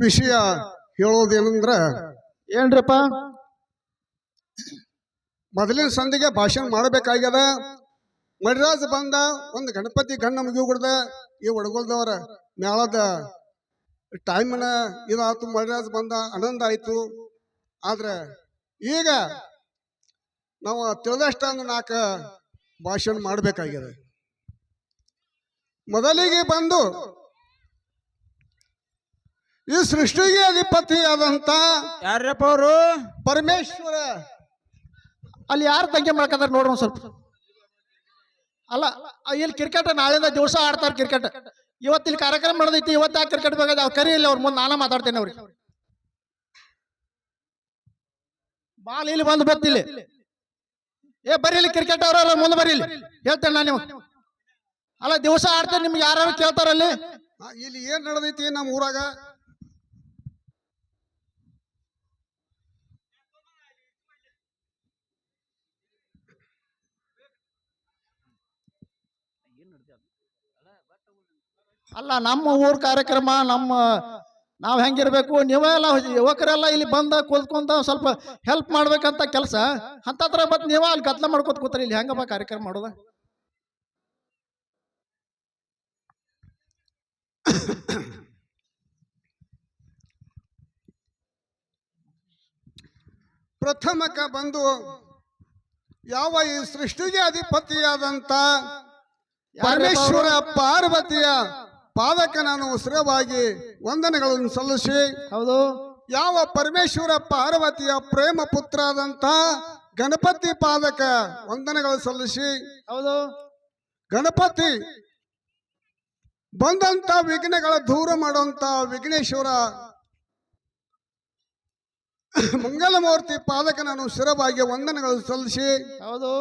ವಿಷಯ ಹೇಳೋದೇನಂದ್ರ ಏನ್ರಿಪ್ಪ? ಮೊದಲಿನ ಸಂಧಿಗೆ ಭಾಷಣ ಮಾಡಬೇಕಾಗ್ಯದ. ಮಡಿರಾಜ್ ಬಂದ ಒಂದು ಗಣಪತಿ ಗಣ್ಣ ಮುಗಿಬಿಡ್ದ. ಈ ಒಡಗೋಲ್ದವರ ಮೇಳದ ಟೈಮ್ನ ಇದಾಯ್ತು. ಮಡಿರಾಜ್ ಬಂದ ಆನಂದ ಆಯ್ತು. ಆದ್ರೆ ಈಗ ನಾವು ತಿಳಿದಷ್ಟ ನಾಲ್ಕು ಭಾಷಣ ಮಾಡಬೇಕಾಗ್ಯದ. ಮೊದಲಿಗೆ ಬಂದು ಈ ಸೃಷ್ಟಿಗೆ ಅಧಿಪತಿಯಾದಂತ ಯಾರ್ಯಪ್ಪ ಅವರು? ಪರಮೇಶ್ವರ. ಅಲ್ಲಿ ಯಾರು ತಂಗಿ ಮಾಡ್ಕೊಂಡ್ರ ನೋಡ್ರಿ ಒಂದ್ ಸ್ವಲ್ಪ. ಅಲ್ಲ, ಇಲ್ಲಿ ಕ್ರಿಕೆಟ್ ನಾಳೆದ ದಿವಸ ಆಡ್ತಾರ ಕ್ರಿಕೆಟ್. ಇವತ್ತು ಇಲ್ಲಿ ಕಾರ್ಯಕ್ರಮ ನಡೆದೈತಿ. ಇವತ್ತು ಯಾಕೆ ಕ್ರಿಕೆಟ್ ಬೇಕಾದ ಅವ್ರು ಕರಿ ಇಲ್ಲ. ಅವ್ರ ಮುಂದೆ ನಾನ ಮಾತಾಡ್ತೇನೆ ಅವ್ರಿಗೆ. ಬಾಲ್ ಇಲ್ಲಿ ಬಂದು ಬತ್ತಿಲ್ಲಿ. ಏ ಬರ್ರಿ ಇಲ್ಲಿ ಕ್ರಿಕೆಟ್ ಅವ್ರ ಮುಂದೆ ಬರ್ರಿ ಇಲ್ಲಿ ಹೇಳ್ತೇನೆ ನಾನು ನಿಮಗೆ. ಅಲ್ಲ ದಿವಸ ಆಡ್ತೇನೆ. ನಿಮ್ಗೆ ಯಾರು ಕೇಳ್ತಾರಲ್ಲಿ? ಇಲ್ಲಿ ಏನ್ ನಡೆದೈತಿ ನಮ್ಮ ಊರಾಗ? ಅಲ್ಲ, ನಮ್ಮ ಊರ್ ಕಾರ್ಯಕ್ರಮ ನಾವ್ ಹೆಂಗಿರ್ಬೇಕು, ನೀವೆಲ್ಲ ಯುವಕರೆಲ್ಲ ಇಲ್ಲಿ ಬಂದ ಕೂತ್ಕೊಂತ ಸ್ವಲ್ಪ ಹೆಲ್ಪ್ ಮಾಡ್ಬೇಕಂತ ಕೆಲಸ ಅಂತತ್ರ ಮತ್ ನೀವ ಅಲ್ಲಿ ಗದ್ಲ ಮಾಡ್ಕೋತ ಕೂತಾರ. ಇಲ್ಲಿ ಹೆಂಗಪ್ಪ ಕಾರ್ಯಕ್ರಮ ಮಾಡೋದ? ಪ್ರಥಮಕ ಬಂದು ಯಾವ ಈ ಸೃಷ್ಟಿಗೆ ಅಧಿಪತಿಯಾದಂತ ಪರಮೇಶ್ವರ ಪಾರ್ವತಿಯ ಪಾದಕ್ಕೆ ನಾನು ಉಸಿರವಾಗಿ ವಂದನೆಗಳನ್ನು ಸಲ್ಲಿಸಿ, ಹೌದು, ಯಾವ ಪರಮೇಶ್ವರ ಪಾರ್ವತಿಯ ಪ್ರೇಮ ಪುತ್ರ ಆದಂತ ಗಣಪತಿ ಪಾದಕ ವಂದನೆಗಳು ಸಲ್ಲಿಸಿ, ಹೌದು, ಗಣಪತಿ ಬಂದಂತ ವಿಘ್ನಗಳ ದೂರ ಮಾಡುವಂತ ವಿಘ್ನೇಶ್ವರ ಮಂಗಲಮೂರ್ತಿ ಪಾದಕ ನಾನು ಶಿರವಾಗಿ ವಂದನೆಗಳು ಸಲ್ಲಿಸಿ, ಹೌದು,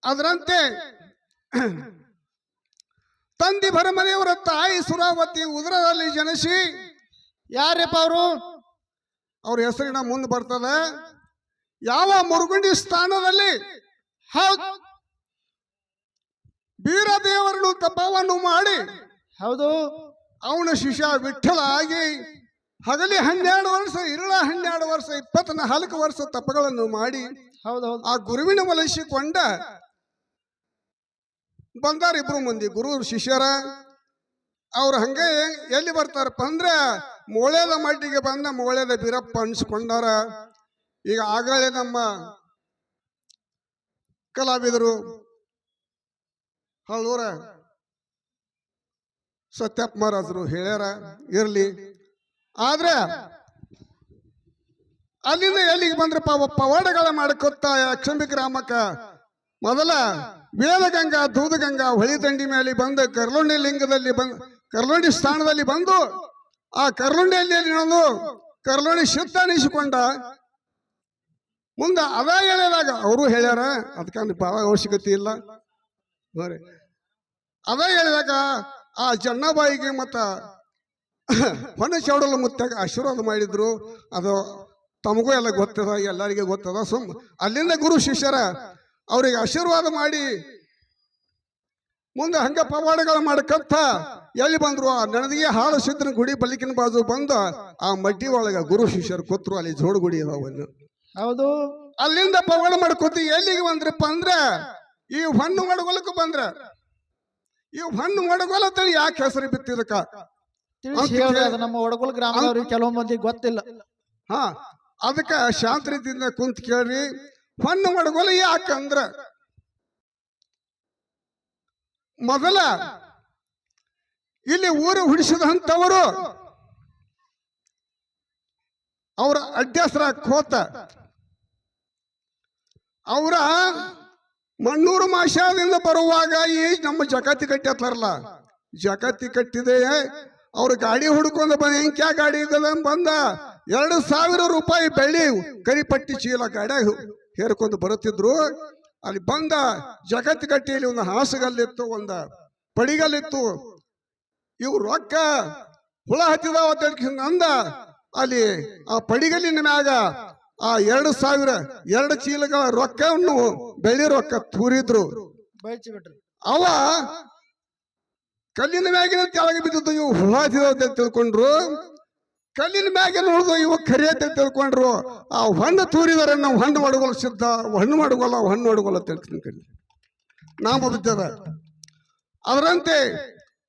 ಅದರಂತೆ ತಂದಿ ಭರಮದೇವರ ತಾಯಿ ಸುರಾವತಿ ಉದರದಲ್ಲಿ ಜನಿಸಿ, ಯಾರಪ್ಪ ಅವರು? ಅವ್ರ ಹೆಸರಿನ ಮುಂದೆ ಬರ್ತದೆ. ಯಾವ ಮುರುಗುಂಡಿ ಸ್ಥಾನದಲ್ಲಿ ಹೌದು, ಬೀರದೇವರನ್ನು ತಪವನ್ನು ಮಾಡಿ, ಹೌದು, ಅವನ ಶಿಷ್ಯ ವಿಠಲ ಆಗಿ ಹಗಲಿ 12 ವರ್ಷ, ಇರುಳ 12 ವರ್ಷ, 24 ವರ್ಷ ತಪಗಳನ್ನು ಮಾಡಿ, ಹೌದು, ಆ ಗುರುವಿನ ಒಲಿಸಿಕೊಂಡ ಬಂದಾರ ಇಬ್ರು ಮಂದಿ ಗುರು ಶಿಷ್ಯರ. ಅವ್ರು ಹಂಗೆ ಎಲ್ಲಿ ಬರ್ತಾರಪ್ಪ ಅಂದ್ರೆ ಮೋಳೆದ ಮಟ್ಟಿಗೆ ಬಂದ ಮೋಳೆದ ಬೀರಪ್ಪ ಅನ್ಸ್ಕೊಂಡಾರ. ಈಗ ಆಗಲೇ ನಮ್ಮ ಕಲಾವಿದರು ಹಳೂರ ಸತ್ಯಪ್ಪ ಮಹಾರಾಜರು ಹೇಳ್ಯಾರ, ಇರ್ಲಿ. ಆದ್ರೆ ಅಲ್ಲಿಂದ ಎಲ್ಲಿಗೆ ಬಂದ್ರಪ್ಪ? ಪವಾಡಗಳ ಮಾಡ್ಕೊತ ಯಕ್ಷಂಬಿ ಗ್ರಾಮಕ್ಕ ಮೊದಲ ವೇದಗಂಗಾ ದೂದಗಂಗಾ ಹೊಳಿ ದಂಡಿ ಮೇಲೆ ಬಂದು ಕರ್ಲುಂಡಿ ಲಿಂಗದಲ್ಲಿ ಕರ್ಲುಂಡಿ ಸ್ಥಾನದಲ್ಲಿ ಬಂದು ಆ ಕರ್ಲುಂಡಿಯಲ್ಲಿ ನಡೆದು ಕರ್ಲುಂಡಿ ಸಿದ್ಧ ಅನಿಸಿಕೊಂಡ. ಮುಂದೆ ಅದ ಹೇಳಿದಾಗ ಅವರು ಹೇಳ್ಯಾರ, ಅದಕ್ಕೆ ಬಹಳ ಅವಶ್ಯಕತೆ ಇಲ್ಲ. ಅದ ಹೇಳಿದಾಗ ಆ ಜನ್ನಬಾಯಿಗೆ ಮತ್ತ ಹೊನ ಚೌಡಲ ಮುತ್ತಾಗ ಆಶೀರ್ವಾದ ಮಾಡಿದ್ರು. ಅದು ತಮಗೂ ಎಲ್ಲ ಗೊತ್ತದ, ಎಲ್ಲರಿಗೆ ಗೊತ್ತದ. ಅಲ್ಲಿಂದ ಗುರು ಶಿಷ್ಯರ ಅವ್ರಿಗೆ ಆಶೀರ್ವಾದ ಮಾಡಿ ಮುಂದೆ ಹಂಗ ಪವಾಡಗಳು ಮಾಡಕಂತ ಎಲ್ಲಿ ಬಂದ್ರು? ಆ ನಣದಿಗೆ ಹಾಳು ಸಿದ್ಧನ ಗುಡಿ ಬಲಿಕಿನ ಬಾಜು ಬಂದ ಆ ಮಡ್ಡಿ ಒಳಗ ಗುರು ಶಿಷ್ಯರು ಕೂತ್ರು. ಅಲ್ಲಿ ಜೋಡು ಗುಡಿ ಅದಾವಲ್ಲಿ. ಹೌದು, ಅಲ್ಲಿಂದ ಪವಾಡ ಮಾಡ್ಕೋತಿ ಎಲ್ಲಿಗೆ ಬಂದ್ರಪ್ಪ ಅಂದ್ರ ಈ ಹಣ್ಣು ಮಡಗೊಲಕ್ಕೆ ಬಂದ್ರ. ಈ ಹಣ್ಣು ಮಡಗೊಲತ್ತೇಳಿ ಯಾಕೆ ಹೆಸರು ಬಿತ್ತಿದಕ್ಕ ನಮ್ಮ ಒಡಗುಲ್ ಗ್ರಾಮದವ್ರಿಗೆ ಕೆಲವು ಮಂದಿ ಗೊತ್ತಿಲ್ಲ. ಹಾ, ಅದಕ್ಕ ಶಾಂತ ರೀತಿಯಿಂದ ಕುಂತ ಕೇಳ್ರಿ. ಹೊನ್ನು ಮಡಗೋಲ ಯಾಕಂದ್ರ ಮೊದಲ ಇಲ್ಲಿ ಊರು ಹುಡಿಸಿದಂಥವರು ಅವರ ಅಡ್ಡಸರ ಕೋತ ಅವರ ಮಣ್ಣೂರು ಮಾಷದಿಂದ ಬರುವಾಗ ಈ ನಮ್ಮ ಜಗತ್ತಿ ಕಟ್ಟತ್ತಾರಲ್ಲ, ಜಗತ್ತಿ ಕಟ್ಟಿದೆ. ಅವ್ರ ಗಾಡಿ ಹುಡ್ಕೊಂಡು ಬಂದ, ಹೆಂಕ್ಯಾ ಗಾಡಿ ಬಂದ 2,000 ರೂಪಾಯಿ ಬೆಳ್ಳಿ ಕರಿಪಟ್ಟಿ ಚೀಲ ಗಾಡ್ಯಾಗ ಹೇರ್ಕೊಂಡು ಬರುತ್ತಿದ್ರು. ಅಲ್ಲಿ ಬಂದ ಜಗತ್ತಿ ಕಟ್ಟಿಯಲ್ಲಿ ಒಂದು ಹಾಸುಗಲ್ಲಿತ್ತು, ಒಂದು ಪಡಿಗಲ್ಲಿತ್ತು. ಇವು ರೊಕ್ಕ ಹುಳ ಹತ್ತಿದಾವ ಅಂದ ಅಲ್ಲಿ ಆ ಪಡಿಗಲ್ಲಿನ ಮ್ಯಾಗ ಆ 2,000 ಚೀಲಗಳ ರೊಕ್ಕವನ್ನು ಬೆಳ್ಳಿ ರೊಕ್ಕ ತೂರಿದ್ರು. ಅವ ಕಲ್ಲಿನ ಮ್ಯಾಗಿನ ಕೆಳಗೆ ಬಿದ್ದದ್ದು ಇವು ಹುಳ ಅಂತ ತಿಳ್ಕೊಂಡ್ರು, ಕಲ್ಲಿನ ಮ್ಯಾಗೆ ನೋಡುದು ಇವು ಕರಿ ಅಂತ ತಿಳ್ಕೊಂಡ್ರು. ಆ ಹಣ್ಣು ತೂರಿದರೆ ನಾವು ಹಣ್ಣು ಮಾಡುವಲ್ಲ ಸಿದ್ಧ, ಹಣ್ಣು ಮಾಡುವಲ್ಲ ತಿಳ್ಕೊಂಡ್ರಿ ನಾ ಬದುಕ್ತದ. ಅದರಂತೆ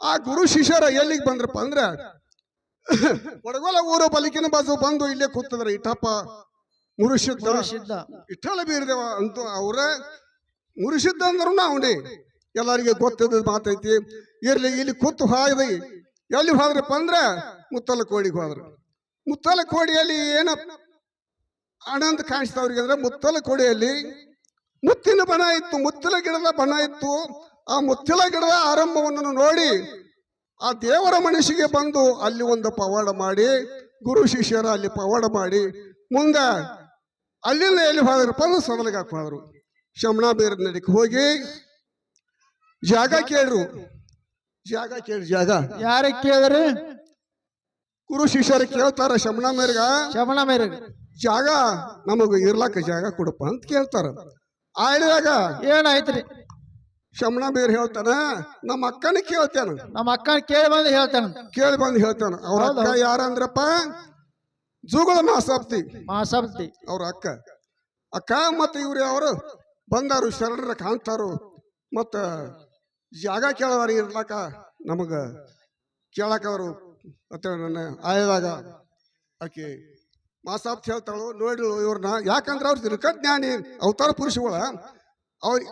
ಆ ಗುರು ಶಿಷ್ಯರ ಎಲ್ಲಿಗೆ ಬಂದ್ರಪ್ಪ ಅಂದ್ರೆ ಒಡಗೋಲ ಊರು ಬಲಿಕಿನ ಬಾಜು ಬಂದು ಇಲ್ಲೇ ಕೂತದ್ರ ಇಟ್ಟಪ್ಪ ಮುರುಸಿದ್ದ ಸಿದ್ಧ ಇಟ್ಟಲ ಬೀರ್ದೇವ ಅಂತ ಅವ್ರ ಮುರುಸಿದ್ದ ಅಂದ್ರು ಅವನೇ ಎಲ್ಲರಿಗೆ ಗೊತ್ತದ ಮಾತೈತಿ. ಇರ್ಲಿ ಇಲ್ಲಿ ಕೂತು ಹಾಯ್ದು ಎಲ್ಲಿ ಹೋದ್ರಪ್ಪ ಅಂದ್ರೆ ಮುತ್ತಲ ಕೋಡಿಗೆ ಹೋದ್ರು. ಮುತ್ತಲ ಕೋಡಿಯಲ್ಲಿ ಏನ ಆನಂದ ಕಾಣಿಸ್ತಾವ್ರಿಗೆ ಅಂದ್ರೆ ಮುತ್ತಲ ಕೋಡಿಯಲ್ಲಿ ಮುತ್ತಿನ ಬಣ ಇತ್ತು, ಮುತ್ತಲ ಗಿಡದ ಬಣ ಇತ್ತು. ಆ ಮುತ್ತಲ ಗಿಡದ ಆರಂಭವನ್ನು ನೋಡಿ ಆ ದೇವರ ಮನಸ್ಸಿಗೆ ಬಂದು ಅಲ್ಲಿ ಒಂದು ಪವಾಡ ಮಾಡಿ, ಗುರು ಶಿಷ್ಯರ ಅಲ್ಲಿ ಪವಾಡ ಮಾಡಿ ಮುಂದೆ ಅಲ್ಲಿಂದ ಎಲ್ಲಿ ಹೋದ್ರಪ್ಪ ಅಂದ್ರೆ ಸದಲಿಗೆ ಹಾಕೋದ್ರು. ಶಮಣ ಬೇರ ನಡಿಗೆ ಹೋಗಿ ಜಾಗ ಕೇಳ್ರು. ಜಾಗ ಯಾರಿಗೆ ಕೇಳಿದ್ರಿ? ಗುರು ಶಿಷ್ಯರು ಕೇಳ್ತಾರ ಶಮಣ ಮೇರ್ಗ, ಶಮಣ ಮೇರೆಗೆ ಜಾಗ ನಮಗ ಇರ್ಲಾಕ ಜಾಗ ಕೊಡಪ್ಪ ಅಂತ ಕೇಳ್ತಾರ. ಆಳಿದಾಗ ಏನಾಯ್ತ್ರಿ? ಶಮಣ ಬೇರ್ ಹೇಳ್ತಾನ, ನಮ್ಮ ಅಕ್ಕನ ಕೇಳ್ತೇನ, ನಮ್ಮ ಅಕ್ಕ ಕೇಳಿ ಬಂದು ಹೇಳ್ತಾನ. ಕೇಳಿ ಬಂದು ಹೇಳ್ತಾನ. ಅವ್ರ ಅಕ್ಕ ಯಾರಂದ್ರಪ್ಪ ಜೂಗಳ ಮಾಸಪ್ತಿ ಅವ್ರ ಅಕ್ಕ ಮತ್ತ ಇವ್ರು ಅವರು ಬಂದಾರು ಶರಣರ ಕಾಣ್ತಾರು. ಮತ್ತ ಜಾಗ ಕೇಳವಾರ ಇರ್ಲಾಕ ನಮಗ ಕೇಳಾಕ ಅವರು ಅಂತ ನನ್ನ ಆಯದಾಗ ಆಕೆ ಮಾಸಾಪ್ತಿ ಹೇಳ್ತಾಳು. ನೋಡಿಳು ಇವ್ರನ್ನ, ಯಾಕಂದ್ರೆ ಅವ್ರ ತಿರುಕಜ್ಞಾನಿ ಅವತಾರ ಪುರುಷಗಳ.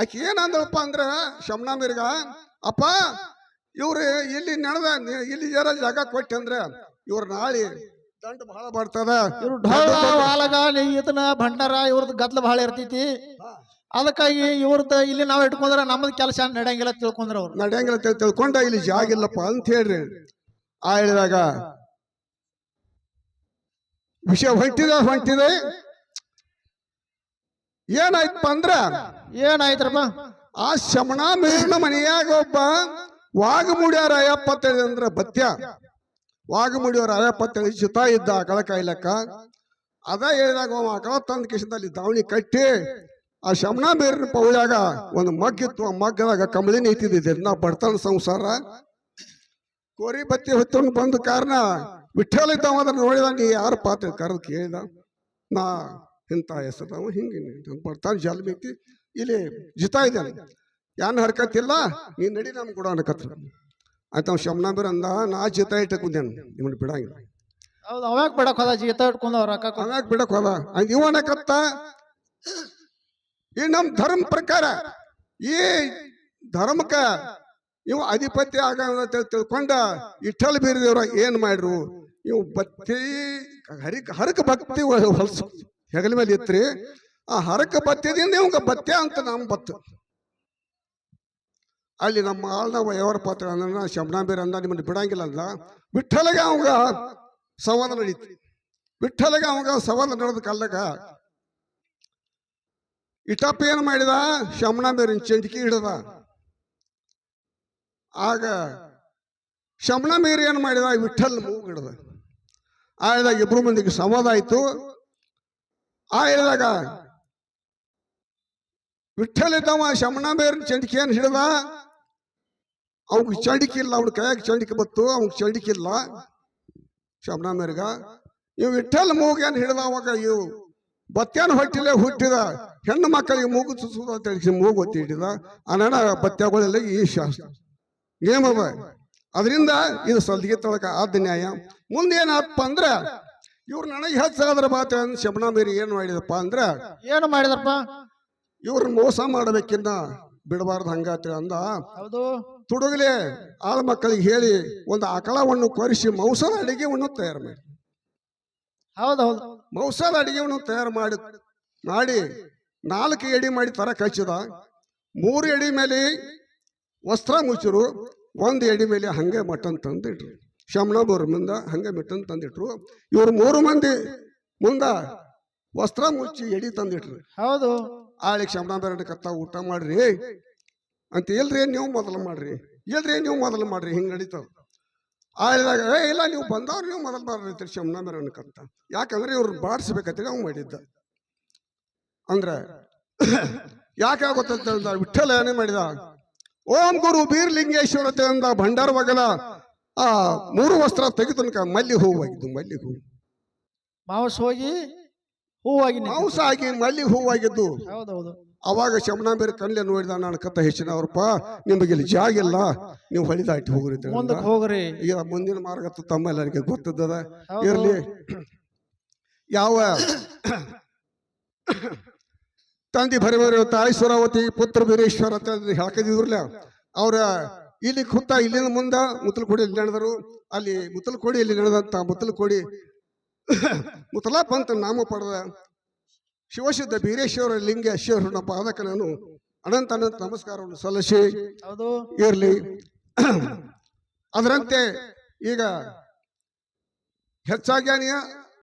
ಆಕೆ ಏನಂದಳಪ್ಪ ಅಂದ್ರ ಶಮಣ ಮೇರ್ಗ, ಅಪ್ಪ ಇವ್ರು ಇಲ್ಲಿ ನಡೆದ ಇಲ್ಲಿ ಜರ ಜಾಗ ಕೊಟ್ಟೆ ಅಂದ್ರೆ ಇವ್ರ ನಾಳೆ ದಂಡ ಬಹಳ ಬರ್ತದ. ಇವ್ರು ಢೋಳ ವಾಲಗ ಇದನ್ನ ಭಂಡಾರ ಇವ್ರದ್ದು ಗದ್ಲ ಬಹಳ ಇರ್ತೈತಿ. ಅದಕ್ಕಾಗಿ ಇವ್ರದ್ದು ಇಲ್ಲಿ ನಾವು ಇಟ್ಕೊಂಡ್ರ ನಮ್ಮದ್ ಕೆಲಸ ನಡೆಯಂಗಿಲ್ಲ ತಿಳ್ಕೊಂಡ್ರ ಅವ್ರು. ನಡೆಯಂಗಿಲ್ಲ ತಿಳ್ಕೊಂಡ ಇಲ್ಲಿ ಜಾಗ ಇಲ್ಲಪ್ಪ ಅಂತ ಹೇಳ್ರಿ. ಆ ಹೇಳಿದಾಗ ವಿಷಯ ಹೊಂಟಿದೆ. ಏನಾಯ್ತಪ್ಪ ಅಂದ್ರ ಏನಾಯ್ತ್ರಪ್ಪ? ಆ ಶಮಣ ಮೇರಿನ ಮನೆಯಾಗ ಒಬ್ಬ ವಾಗಮುಡಿಯ ರಾಯಪ್ಪ ಅಂದ್ರ ಬತ್ಯ, ವಾಗಮುಡಿಯವ್ರ ರಾಯಪ್ಪ ಚಿತ ಇದ್ದ ಆಕಳ ಕಾಯ್ಲಕ್ಕ. ಅದ ಹೇಳಿದಾಗ ಆಕಳ ತಂದ ಕಿಶದಲ್ಲಿ ದಾವಣಿ ಕಟ್ಟಿ ಆ ಶಮಣ ಮೇರಿನ ಪೌಳ್ಯಾಗ ಒಂದು ಮಗ್ಗಿತ್ತು. ಆ ಮಗ್ಗದಾಗ ಕಂಬಳಿ ನಿಂತಿದ್ದೆ. ನಾ ಬಡತನ ಸಂಸಾರ ಕೋರಿ ಬತ್ತಿ ಹೊತ್ತು ಬಂದ ಕಾರಣ ವಿಠಲ ಇದ್ದಾವ ಅದನ್ನ ನೋಡಿದ. ನೀ ಯಾರ ಪಾತ್ರ ಕರೆದು ಕೇಳಿದ, ನಾ ಇಂಥ ಹೆಸರವ ಹಿಂಗೆ ಬರ್ತಾನೆ ಜಲ್ಮೈತಿ ಇಲ್ಲಿ ಜಿತಾ ಇದ್ದಾನೆ, ಯಾನ್ ಹರ್ಕತ್ತಿಲ್ಲ, ನೀ ನಡಿ ನಮ್ಗೆ ಕೂಡ ಅನ್ಕತ್ರ ಆಯ್ತು. ಅವ್ನು ಶಮಣ ಬೇರೆ ಅಂದ, ನಾ ಜಿತ ಇಟ್ಟ ಕುಂದೇನು ನಿಮ್ಮನ್ನ ಬಿಡಂಗಿಲ್ಲ. ಹೌದು, ಅವಾಗ ಬಿಡಕ್ ಹೋದ, ಜೀತ ಇಟ್ಕೊಂಡ ಅವಾಗ ಬಿಡಕ್ ಹೋದ. ಹಂಗ ಇವ ಅನ್ನಕತ್ತ, ಈ ನಮ್ ಧರ್ಮ ಪ್ರಕಾರ ಈ ಧರ್ಮಕ್ಕ ಇವ ಅಧಿಪತಿ ಆಗ ತಿಳ್ಕೊಂಡ ಇಟ್ಟಲ್ ಬೀರದೇವ್ರ ಏನ್ ಮಾಡ್ರು, ಇವು ಬತ್ತಿ ಹರಕ ಭಕ್ತಿ ಹೊಲ್ಸು ಹೆಗಲ ಮೇಲೆ ಇತ್ರಿ. ಆ ಹರಕ ಬತ್ತಿದಿಂದ ಇವಂಗ ಬತ್ಯ ಅಂತ ನಮ್ ಬತ್ತು. ಅಲ್ಲಿ ನಮ್ಮ ಆಳ್ನವ ಯಾವ ಪಾತ್ರ ಅಂದ ಶಮಣ ಬೇರೆ ಅಂದ, ನಿಮ್ಮನ್ನು ಬಿಡಂಗಿಲ್ಲ ಅಂದ. ವಿಠಲಗೆ ಅವಂಗ ಸಂವಾದ ನಡೀತು. ವಿಠಲಗೆ ಅವಂಗ ಸಂವಾದ ನಡೆದ ಕಾಲದಾಗ ಇಟಪ್ಪ ಏನ್ ಮಾಡಿದ, ಶಮಣ ಬೇರಿನ ಚಂಡಿಕೆ ಹಿಡದ. ಆಗ ಶಮಣ ಮೇರಿ ಏನ್ ಮಾಡಿದ, ವಿಠಲ್ ಮೂಗು ಹಿಡದ. ಆಳಿದಾಗ ಇಬ್ರು ಮಂದಿಗೆ ಸಂವಾದ ಆಯ್ತು. ಆ ಹೇಳಿದಾಗ ವಿಠಲ್ ಇದ್ದವ ಶಮಣ ಬೇರಿನ ಚಂಡಿಕೆಯನ್ನು ಹಿಡದ. ಅವ್ನಿಗೆ ಚಂಡಿಕಿಲ್ಲ, ಅವ್ನ ಕೈಯಾಗ ಚಂಡಿಕೆ ಬತ್ತು, ಅವ್ನಿಗೆ ಚಂಡಿಕಿಲ್ಲ ಶಮಣ ಮೇರ್ಗ. ಇವು ವಿಠಲ್ ಮೂಗೇನು ಹಿಡ್ದ. ಅವಾಗ ಇವು ಬತ್ಯಾನ ಹೊಟ್ಟಿಲೆ ಹುಟ್ಟಿದ ಹೆಣ್ಣು ಮಕ್ಕಳಿಗೆ ಮೂಗು ಸುಸುದ ಅಂತ ಹೇಳಿ ಮೂಗು ಒತ್ತಿ ಹಿಡಿದ. ಅನಣ ಬತ್ಯಗಳೆಲ್ಲ ಈ ಶಾಸ್ತ್ರ ನೇಮದ. ಅದರಿಂದ ಇದು ಸಲ್ದಿಗೆ ತೊಳಕ ಆದ ನ್ಯಾಯ. ಮುಂದೇನಪ್ಪ ಅಂದ್ರ ಇವ್ರು ನನಗೆ ಹೆಚ್ಚಾದ್ರ ಮಾತ್ರ ಶಮಣ ಮೇರಿ ಏನ್ ಮಾಡಿದಪ್ಪ ಅಂದ್ರ, ಏನು ಮಾಡಿದಪ್ಪ, ಇವ್ರ ಮೋಸ ಮಾಡಬೇಕಿನ್ನ ಬಿಡಬಾರ್ದು ಹಂಗಾತ್ರ ಅಂದ. ಹೌದು, ತುಡುಗಲೆ ಆಳ ಮಕ್ಕಳಿಗೆ ಹೇಳಿ ಒಂದು ಆಕಳವನ್ನು ಕೊರಿಸಿ ಮೌಸದ ಅಡಿಗೆವನ್ನು ತಯಾರು ಮಾಡಿ, ಹೌದೌದು, ಮೌಸದ ಅಡಿಗೆವನ್ನು ತಯಾರು ಮಾಡಿ 4 ಎಡಿ ಮಾಡಿ ತರ ಹಚ್ಚಿದ. 3 ಎಡಿ ಮೇಲೆ ವಸ್ತ್ರ ಮುಚ್ಚರು, 1 ಎಡಿ ಮೇಲೆ ಹಂಗೆ ಮಟನ್ ತಂದಿಟ್ರು. ಶಮಣ ಬೋರ್ ಮುಂದ ಹಂಗೆ ಮಟನ್ ತಂದಿಟ್ರು. ಇವ್ರು 3 ಮಂದಿ ಮುಂದ ವಸ್ತ್ರ ಮುಚ್ಚಿ ಎಡಿ ತಂದಿಟ್ರು. ಹೌದು, ಆಳಿಗೆ ಶಮಣ ಬೇರೆ ಕತ್ತ, ಊಟ ಮಾಡ್ರಿ ಅಂತ. ಇಲ್ರಿ ನೀವು ಮೊದಲು ಮಾಡ್ರಿ, ಇಲ್ರಿ ನೀವು ಮೊದಲು ಮಾಡ್ರಿ, ಹಿಂಗೆ ನಡೀತದ. ಆಳಿದಾಗ ಇಲ್ಲ ನೀವು ಬಂದವ್ರು ನೀವು ಮೊದಲು ಮಾಡ್ರಿ ಶಮಣ ಬೇರೆ ಅನ್ಕಂತ. ಯಾಕಂದ್ರೆ ಇವ್ರು ಬಾಡಿಸ್ಬೇಕಂತೇಳಿ ಅವ್ನು ಮಾಡಿದ್ದ. ಅಂದ್ರೆ ಯಾಕೆ ಗೊತ್ತಂತ ವಿಠಲ ಏನೇ ಮಾಡಿದ, ಓಂ ಗುರು ಬೀರ್ಲಿಂಗೇಶ್ವರ ತಂದ ಭಂಡಾರವಾಗಲ ಆ 3 ವಸ್ತ್ರ ತೆಗೆದು ಮಲ್ಲಿ ಹೂವಾಗಿದ್ದು ಮಲ್ಲಿ ಹೂ ಮಾಂಸ ಹೋಗಿ ಹೂವಾಗಿ ನಿಂತಿತ್ತು. ಮಾಂಸ ಆಗಿ ಮಲ್ಲಿ ಹೂವಾಗಿದ್ದು. ಹೌದೌದು. ಅವಾಗ ಶಮನಾಂಬೇರಿ ಕಣ್ಲೆ ನೋಡಿದ ನಾನು ಕತ್ತ ಹೆಚ್ಚಿನವ್ರಪ್ಪ ನಿಮಗೆ ಇಲ್ಲಿ ಜಾಗ ಇಲ್ಲ, ನೀವು ಹೊಳಿ ದಾಟಿ ಹೋಗ್ರಿ ಅಂತ ಹೇಳಿದ. ಮುಂದಕ್ಕೆ ಹೋಗ್ರಿ. ಈಗ ಮುಂದಿನ ಮಾರ್ಗ ತಮ್ಮ ಎಲ್ಲರಿಗೆ ಗೊತ್ತಿದ್ದದ. ಹೌದು. ಇರ್ಲಿ, ಯಾವ ತಂದೆ ಭರವರಿ ತಾಯಿ ಸುರಾವತಿ ಪುತ್ರ ಬೀರೇಶ್ವರ ಅಂತ ಹಾಕಿದಿದ್ರಲ್ಲ, ಅವ್ರ ಇಲ್ಲಿ ಕುತ್ತ ಇಲ್ಲಿಂದ ಮುಂದ ಮುತ್ತಲಕೋಡಿ ಇಲ್ಲಿ ನಡೆದರು. ಅಲ್ಲಿ ಮುತ್ತಲಕೋಡಿಯಲ್ಲಿ ನಡೆದಂತ ಮುತ್ತಲಕೋಡಿ ಮುತ್ತಲಾಪ್ ಅಂತ ನಾಮ ಪಡೆದ ಶಿವಶುದ್ಧ ಬೀರೇಶ್ವರ ಲಿಂಗೇಶ್ವರನ ಪಾದಕ ನಾನು ಅನಂತ ಅನಂತ ನಮಸ್ಕಾರವನ್ನು ಸಲ್ಲಿಸಿ ಹೌದು. ಇರಲಿ. ಅದರಂತೆ ಈಗ ಹೆಚ್ಚಾಗ್ಯಾನಿಯ